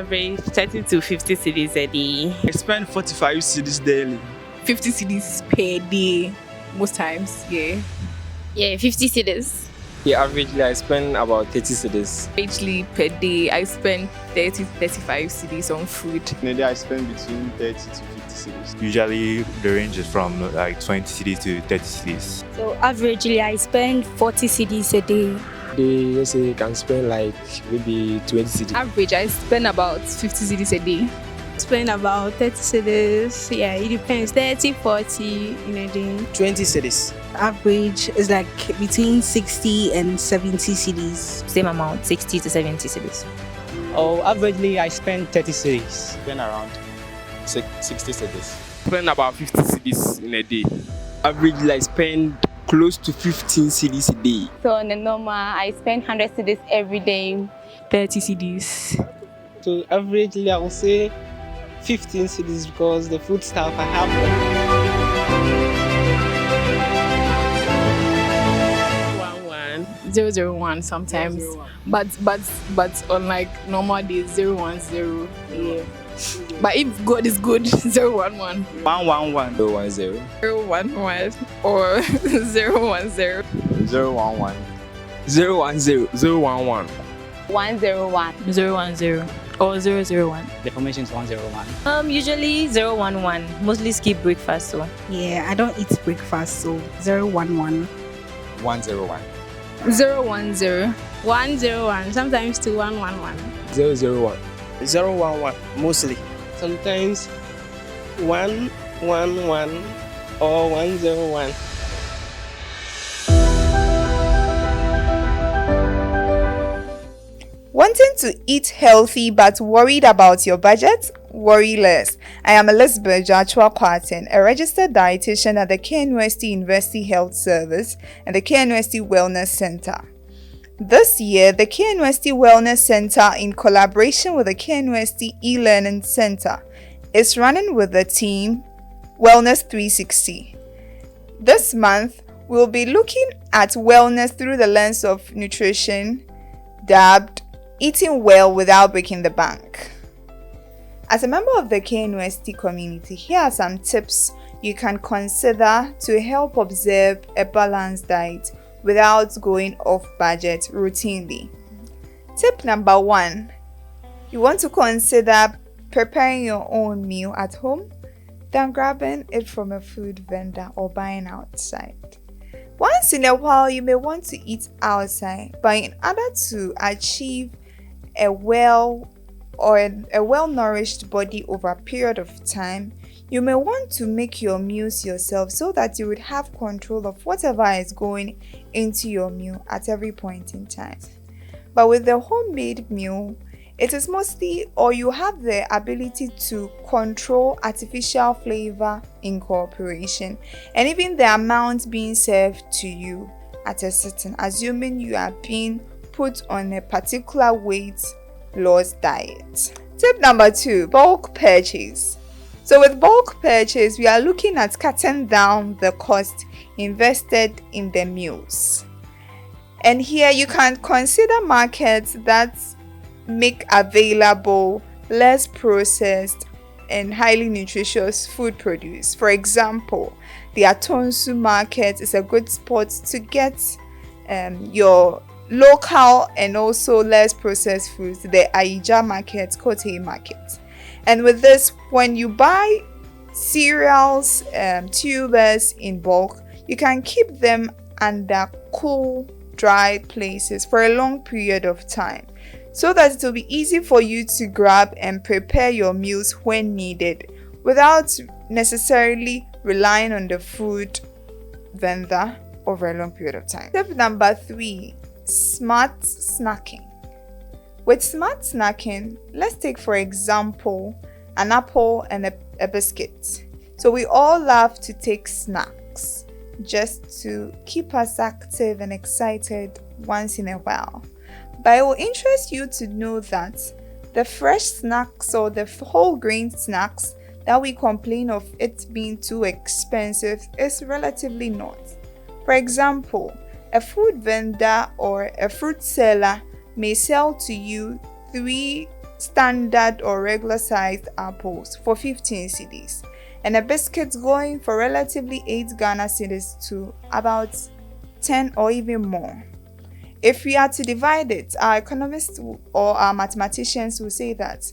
average 30 to 50 cedis a day. I spend 45 cedis daily. 50 cedis per day, most times, yeah. Yeah, 50 cedis. Yeah, averagely I spend about 30 cedis. Averagely per day, I spend 30 to 35 cedis on food. In a day, I spend between 30 to 50 cedis. Usually the range is from like 20 cedis to 30 cedis. So averagely I spend 40 cedis a day. Let's say you can spend like maybe 20 cedis. Average, I spend about 50 cedis a day. Spend about 30 cedis. Yeah, it depends. 30, 40 in a day. 20 cedis. Average is like between 60 and 70 cedis. Same amount, 60 to 70 cedis. Oh, averagely I spend 30 cedis. Spend around 60 cedis. Spend about 50 cedis in a day. Averagely I spend close to 15 cedis a day. So on the normal, I spend 100 cedis every day. 30 cedis. So averagely I will say 15 cedis because the food stuff I have. 001 sometimes, but on like normal days 010, yeah. But if God is good, 011, 111, 010, 011 or 010, 011, 010, 011, 101. 010 or 001. The formation is 101. Usually 011. Mostly skip breakfast, so. Yeah, I don't eat breakfast, so 011. 101. 010, 101, sometimes to 111. 001. 011 mostly. Sometimes 111 or 101. Wanting to eat healthy but worried about your budget? Worry less. I am Elizabeth Joshua Kwarten, a registered dietitian at the KNUST University Health Service and the KNUST Wellness Center. This year, the KNUST Wellness Center, in collaboration with the KNUST E-Learning Center, is running with the team Wellness 360. This month, we'll be looking at wellness through the lens of nutrition, dubbed Eating Well Without Breaking the Bank. As a member of the KNUST community, here are some tips you can consider to help observe a balanced diet without going off budget routinely. Tip number 1. You want to consider preparing your own meal at home than grabbing it from a food vendor or buying outside. Once in a while, you may want to eat outside, but in order to achieve a well-nourished body over a period of time, you may want to make your meals yourself so that you would have control of whatever is going into your meal at every point in time. But with the homemade meal, it is mostly, or you have the ability to control artificial flavor incorporation and even the amount being served to you at a certain, assuming you are being put on a particular weight loss diet. Tip number 2, bulk purchase. So with bulk purchase, we are looking at cutting down the cost invested in the meals. And here you can consider markets that make available less processed and highly nutritious food produce. For example, the Atonsu market is a good spot to get your local and also less processed foods, the Aija market, Kote market. And with this, when you buy cereals, tubers in bulk, you can keep them under cool, dry places for a long period of time, so that it will be easy for you to grab and prepare your meals when needed without necessarily relying on the food vendor over a long period of time. Tip number 3, smart snacking. With smart snacking, let's take for example an apple and a biscuit. So we all love to take snacks just to keep us active and excited once in a while. But it will interest you to know that the fresh snacks or the whole grain snacks that we complain of it being too expensive is relatively not. For example, a food vendor or a fruit seller may sell to you 3 standard or regular sized apples for 15 cedis, and a biscuit going for relatively 8 Ghana cedis to about 10 or even more. If we are to divide it, our economists or our mathematicians will say that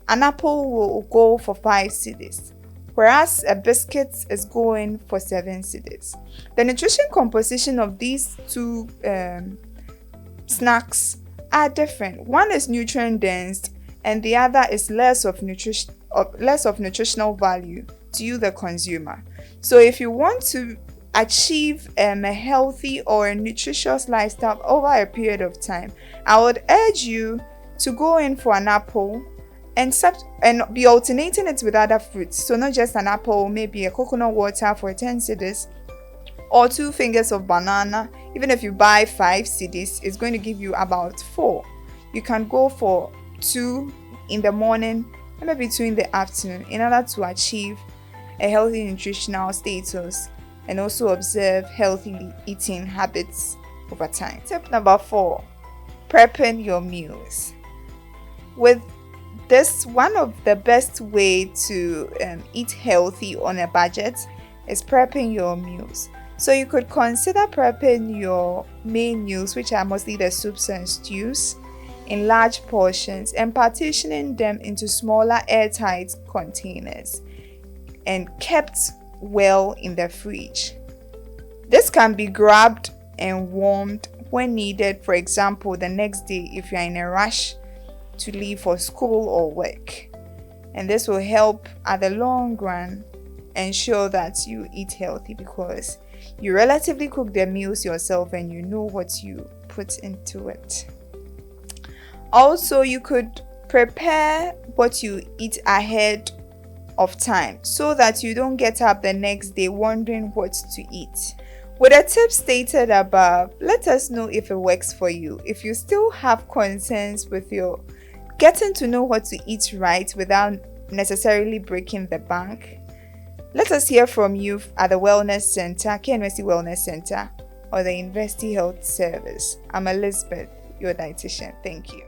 an apple will go for 5 cedis, whereas a biscuit is going for 7 cedis. The nutrition composition of these two snacks are different. One is nutrient dense and the other is less of nutritional value to you, the consumer. So if you want to achieve a healthy or a nutritious lifestyle over a period of time, I would urge you to go in for an apple and be alternating it with other fruits. So not just an apple, maybe a coconut water for 10 cedis or 2 fingers of banana. Even if you buy 5 cedis, it's going to give you about 4. You can go for 2 in the morning and maybe 2 in the afternoon in order to achieve a healthy nutritional status and also observe healthy eating habits over time. Tip number 4, prepping your meals. With this, one of the best way to eat healthy on a budget is prepping your meals. So you could consider prepping your main meals, which are mostly the soups and stews, in large portions and partitioning them into smaller airtight containers and kept well in the fridge. This can be grabbed and warmed when needed, for example, the next day if you are in a rush to leave for school or work. And this will help at the long run ensure that you eat healthy because you relatively cook the meals yourself and you know what you put into it. Also, you could prepare what you eat ahead of time so that you don't get up the next day wondering what to eat. With the tips stated above, let us know if it works for you. If you still have concerns with your getting to know what to eat right without necessarily breaking the bank, let us hear from you at the Wellness Center, KNUST Wellness Center, or the University Health Service. I'm Elizabeth, your dietitian. Thank you.